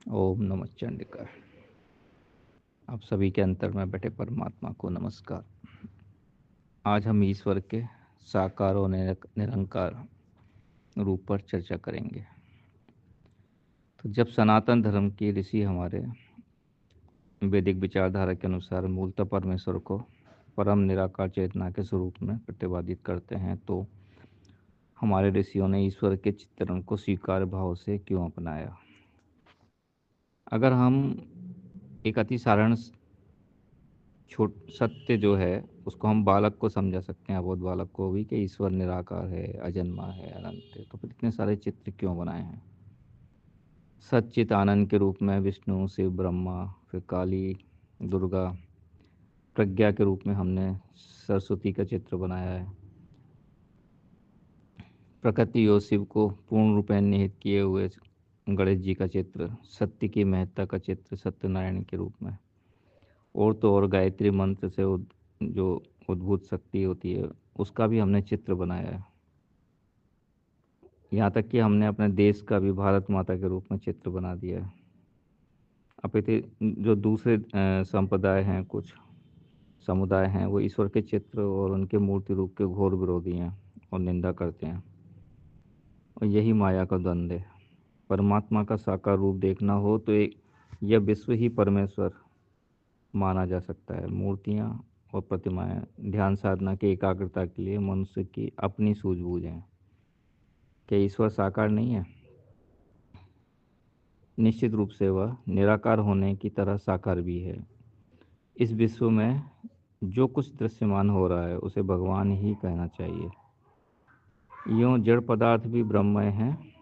ओम नमः चंडिका। आप सभी के अंतर में बैठे परमात्मा को नमस्कार। आज हम ईश्वर के साकार और निरंकार रूप पर चर्चा करेंगे। तो जब सनातन धर्म के ऋषि हमारे वैदिक विचारधारा के अनुसार मूलतः परमेश्वर को परम निराकार चेतना के स्वरूप में प्रतिपादित करते हैं, तो हमारे ऋषियों ने ईश्वर के चित्रण को स्वीकार भाव से क्यों अपनाया। अगर हम एक अति साधारण छोट सत्य जो है उसको हम बालक को समझा सकते हैं, अबोध बालक को भी, कि ईश्वर निराकार है, अजन्मा है, अनंत है, तो फिर इतने सारे चित्र क्यों बनाए हैं। सच्चित आनंद के रूप में विष्णु, शिव, ब्रह्मा, फिर काली, दुर्गा, प्रज्ञा के रूप में हमने सरस्वती का चित्र बनाया है। प्रकृति और शिव को पूर्ण रूप में निहित किए हुए गणेश जी का चित्र, सत्य की महत्ता का चित्र सत्यनारायण के रूप में, और तो और गायत्री मंत्र से जो उद्भूत शक्ति होती है उसका भी हमने चित्र बनाया है। यहाँ तक कि हमने अपने देश का भी भारत माता के रूप में चित्र बना दिया है। अपितु जो दूसरे संप्रदाय हैं, कुछ समुदाय हैं, वो ईश्वर के चित्र और उनके मूर्ति रूप के घोर विरोधी हैं और निंदा करते हैं। और यही माया का द्वंद्व है। परमात्मा का साकार रूप देखना हो तो एक यह विश्व ही परमेश्वर माना जा सकता है। मूर्तियाँ और प्रतिमाएं ध्यान साधना की एकाग्रता के लिए मनुष्य की अपनी सूझबूझ हैं। क्या ईश्वर साकार नहीं है? निश्चित रूप से वह निराकार होने की तरह साकार भी है। इस विश्व में जो कुछ दृश्यमान हो रहा है उसे भगवान ही कहना चाहिए। यूँ जड़ पदार्थ भी ब्रह्ममय हैं।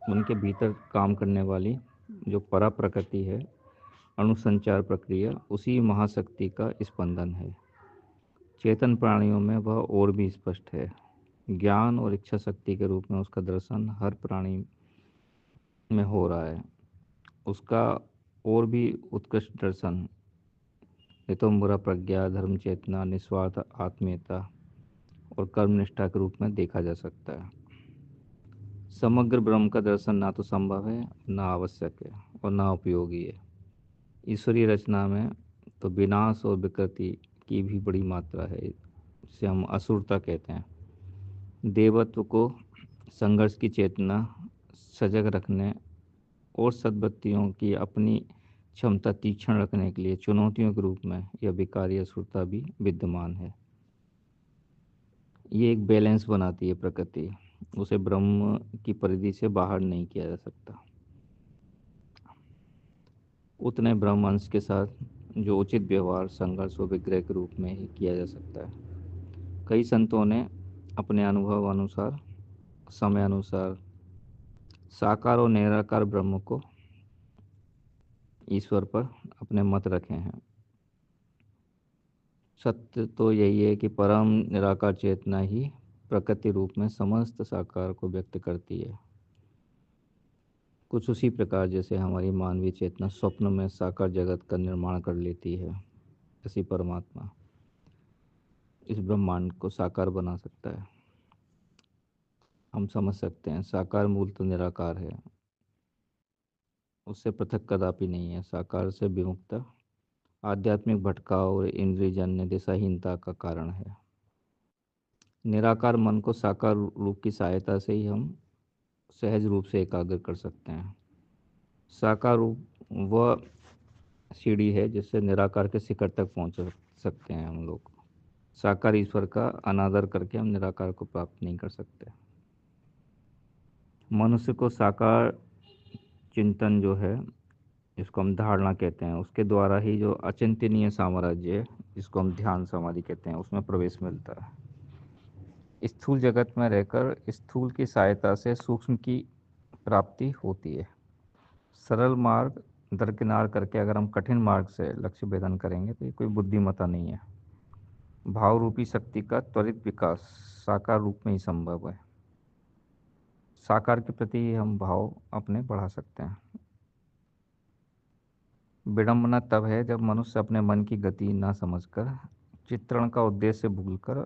उनके भीतर काम करने वाली जो परा प्रकृति है, अणुसंचार प्रक्रिया, उसी महाशक्ति का स्पंदन है। चेतन प्राणियों में वह और भी स्पष्ट है। ज्ञान और इच्छा शक्ति के रूप में उसका दर्शन हर प्राणी में हो रहा है। उसका और भी उत्कृष्ट दर्शन हितोम्बरा प्रज्ञा, धर्म चेतना, निस्वार्थ आत्मीयता और कर्मनिष्ठा के रूप में देखा जा सकता है। समग्र ब्रह्म का दर्शन ना तो संभव है, ना आवश्यक है और ना उपयोगी है। ईश्वरीय रचना में तो विनाश और विकृति की भी बड़ी मात्रा है। इसे हम असुरता कहते हैं। देवत्व को संघर्ष की चेतना सजग रखने और सद्वृत्तियों की अपनी क्षमता तीक्ष्ण रखने के लिए चुनौतियों के रूप में यह विकारी असुरता भी विद्यमान है। ये एक बैलेंस बनाती है प्रकृति। उसे ब्रह्म की परिधि से बाहर नहीं किया जा सकता। उतने ब्रह्म अंश के साथ जो उचित व्यवहार संघर्ष व विग्रह के रूप में ही किया जा सकता है। कई संतों ने अपने अनुभव अनुसार, समय अनुसार साकार और निराकार ब्रह्म को ईश्वर पर अपने मत रखे हैं। सत्य तो यही है कि परम निराकार चेतना ही प्रकृति रूप में समस्त साकार को व्यक्त करती है। कुछ उसी प्रकार जैसे हमारी मानवीय चेतना स्वप्न में साकार जगत का निर्माण कर लेती है, ऐसी परमात्मा इस ब्रह्मांड को साकार बना सकता है। हम समझ सकते हैं साकार मूल तो निराकार है, उससे पृथक कदापि नहीं है। साकार से विमुक्त आध्यात्मिक भटकाव और इंद्रियजन्य दिशाहीनता का कारण है। निराकार मन को साकार रूप की सहायता से ही हम सहज रूप से एकाग्र कर सकते हैं। साकार रूप वह सीढ़ी है जिससे निराकार के शिखर तक पहुंच सकते हैं हम लोग। साकार ईश्वर का अनादर करके हम निराकार को प्राप्त नहीं कर सकते। मनुष्य को साकार चिंतन जो है, जिसको हम धारणा कहते हैं, उसके द्वारा ही जो अचिंतनीय साम्राज्य है, जिसको हम ध्यान समाधि कहते हैं, उसमें प्रवेश मिलता है। स्थूल जगत में रहकर स्थूल की सहायता से सूक्ष्म की प्राप्ति होती है। सरल मार्ग दरकिनार करके अगर हम कठिन मार्ग से लक्ष्य भेदन करेंगे तो ये कोई बुद्धिमत्ता नहीं है। भाव रूपी शक्ति का त्वरित विकास साकार रूप में ही संभव है। साकार के प्रति ही हम भाव अपने बढ़ा सकते हैं। विडंबना तब है जब मनुष्य अपने मन की गति न समझकर, चित्रण का उद्देश्य भूलकर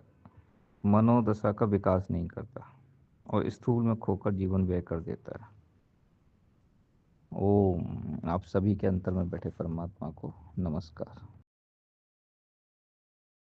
मनोदशा का विकास नहीं करता और स्थूल में खोकर जीवन व्यय कर देता है। ओम। आप सभी के अंतर में बैठे परमात्मा को नमस्कार।